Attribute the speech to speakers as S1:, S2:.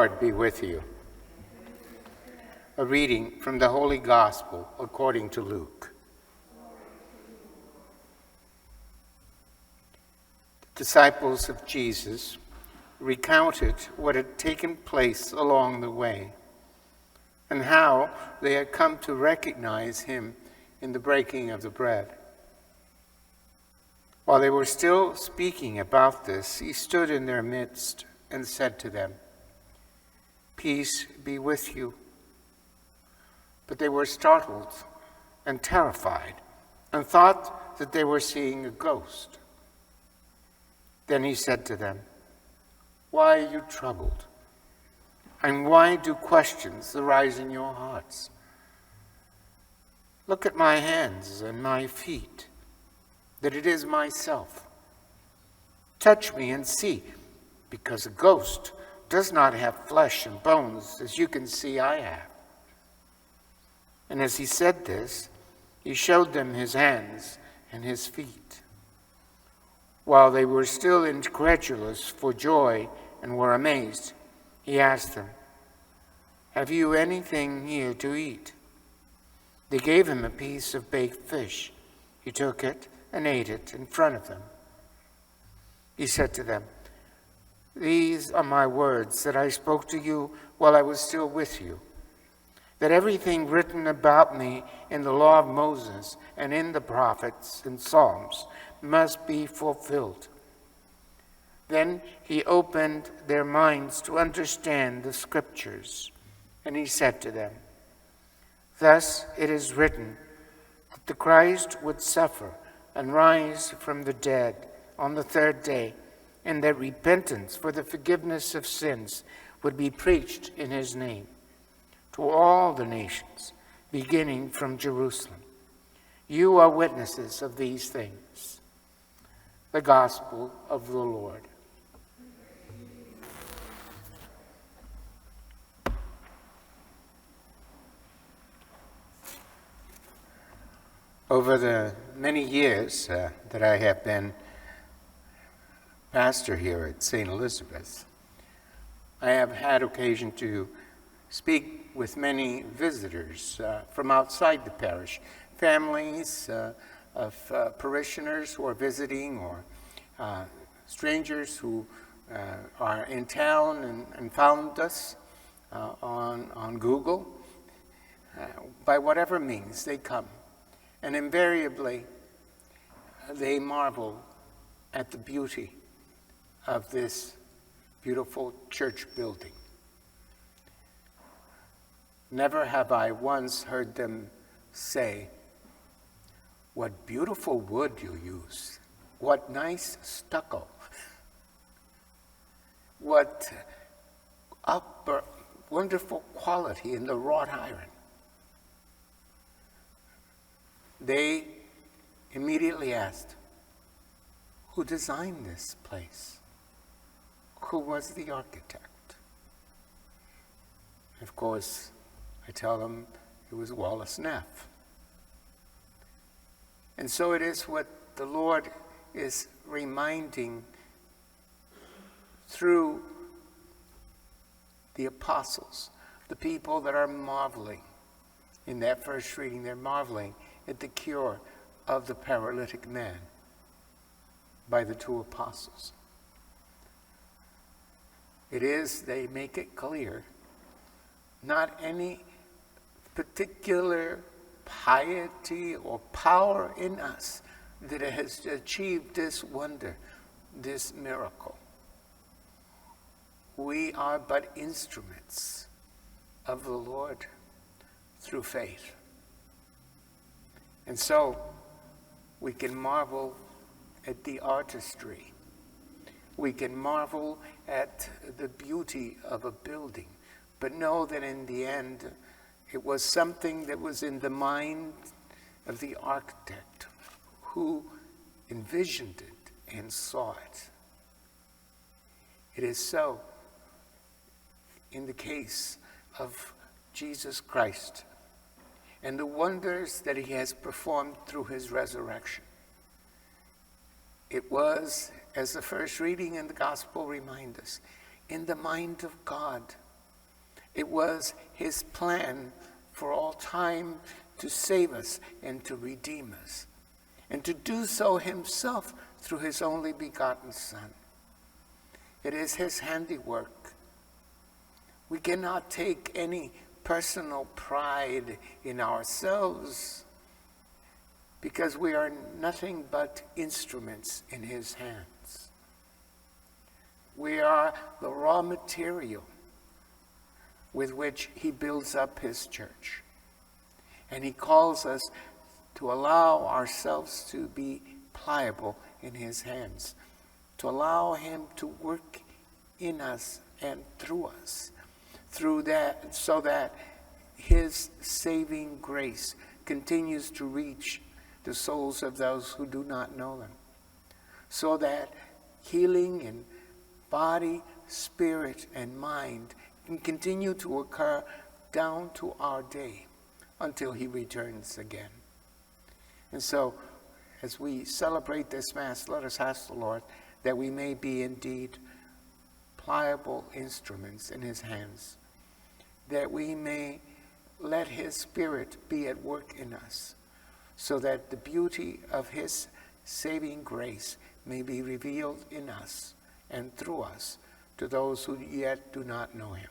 S1: Lord be with you. A reading from the Holy Gospel according to Luke. The disciples of Jesus recounted what had taken place along the way and how they had come to recognize him in the breaking of the bread. While they were still speaking about this, he stood in their midst and said to them, "Peace be with you." But they were startled and terrified and thought that they were seeing a ghost. Then he said to them, "Why are you troubled? And why do questions arise in your hearts? Look at my hands and my feet, that it is myself. Touch me and see, because a ghost does not have flesh and bones, as you can see I have." And as he said this, he showed them his hands and his feet. While they were still incredulous for joy and were amazed, he asked them, "Have you anything here to eat?" They gave him a piece of baked fish. He took it and ate it in front of them. He said to them, "These are my words that I spoke to you while I was still with you, that everything written about me in the law of Moses and in the prophets and Psalms must be fulfilled." Then he opened their minds to understand the scriptures, and he said to them, "Thus it is written that the Christ would suffer and rise from the dead on the third day, and that repentance for the forgiveness of sins would be preached in his name to all the nations, beginning from Jerusalem. You are witnesses of these things." The Gospel of the Lord. Over the many years that I have been pastor here at St. Elizabeth, I have had occasion to speak with many visitors from outside the parish, families of parishioners who are visiting, or strangers who are in town and found us on Google. By whatever means they come. And invariably, they marvel at the beauty of this beautiful church building. Never have I once heard them say, "What beautiful wood you use. What nice stucco. What wonderful quality in the wrought iron." They immediately asked, "Who designed this place? Who was the architect?" Of course, I tell them it was Wallace Neff. And so it is what the Lord is reminding through the apostles, the people that are marveling. In that first reading, they're marveling at the cure of the paralytic man by the two apostles. It is, they make it clear, not any particular piety or power in us that has achieved this wonder, this miracle. We are but instruments of the Lord through faith. And so we can marvel at the artistry. We can marvel at the beauty of a building, but know that in the end, it was something that was in the mind of the architect who envisioned it and saw it. It is so in the case of Jesus Christ and the wonders that he has performed through his resurrection. It was, as the first reading in the gospel reminds us, in the mind of God It was his plan for all time to save us and to redeem us, and to do so himself through his only begotten Son. It is his handiwork. We cannot take any personal pride in ourselves, because we are nothing but instruments in his hands. We are the raw material with which he builds up his church. And he calls us to allow ourselves to be pliable in his hands, to allow him to work in us and through us, through that, so that his saving grace continues to reach the souls of those who do not know them, so that healing in body, spirit, and mind can continue to occur down to our day until he returns again. And so, as we celebrate this Mass, let us ask the Lord that we may be indeed pliable instruments in his hands, that we may let his Spirit be at work in us, so that the beauty of his saving grace may be revealed in us and through us to those who yet do not know him.